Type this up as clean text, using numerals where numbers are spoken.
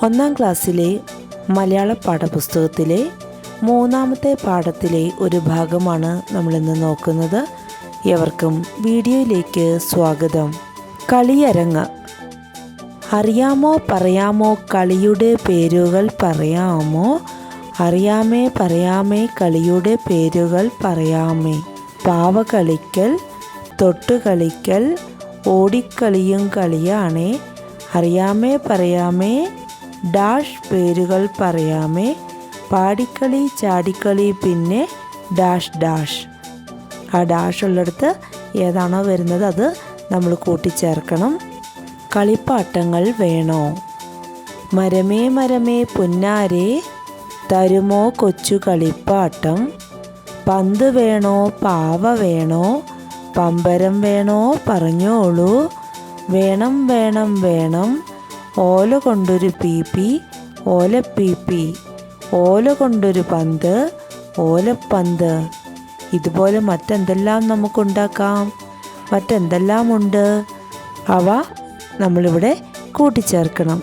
ഒന്നാം ക്ലാസ്സിലെ മലയാള പാഠപുസ്തകത്തിലെ മൂന്നാമത്തെ പാഠത്തിലെ ഒരു ഭാഗമാണ് നമ്മളിന്ന് നോക്കുന്നത്. എവർക്കും വീഡിയോയിലേക്ക് സ്വാഗതം. കളിയരങ്ങ്. അറിയാമോ പറയാമോ കളിയുടെ പേരുകൾ പറയാമോ? അറിയാമേ പറയാമേ കളിയുടെ പേരുകൾ പറയാമേ. പാവ കളിക്കൽ, തൊട്ടു കളിക്കൽ, ഓടിക്കളിയും കളിയാണേ. അറിയാമേ പറയാമേ ഡാഷ് പേരുകൾ പറയാമേ. പാടിക്കളി, ചാടിക്കളി, പിന്നെ ഡാഷ് ഡാഷ്. ആ ഡാഷ് ഉള്ളിടത്ത് ഏതാണോ വരുന്നത് അത് നമ്മൾ കൂട്ടിച്ചേർക്കണം. കളിപ്പാട്ടങ്ങൾ വേണോ? മരമേ മരമേ പുന്നാരെ തരുമോ കൊച്ചു കളിപ്പാട്ടം? പന്ത് വേണോ പാവ വേണോ? പമ്പരം വേണോ പറഞ്ഞോളൂ. വേണം വേണം വേണം ഓല കൊണ്ടൊരു പീപ്പി, ഓലപ്പീപ്പി. ഓല കൊണ്ടൊരു പന്ത്, ഓലപ്പന്ത്. ഇതുപോലെ മറ്റെന്തെല്ലാം നമുക്കുണ്ടാക്കാം? മറ്റെന്തെല്ലാം ഉണ്ട്? അവ നമ്മളിവിടെ കൂട്ടിച്ചേർക്കണം.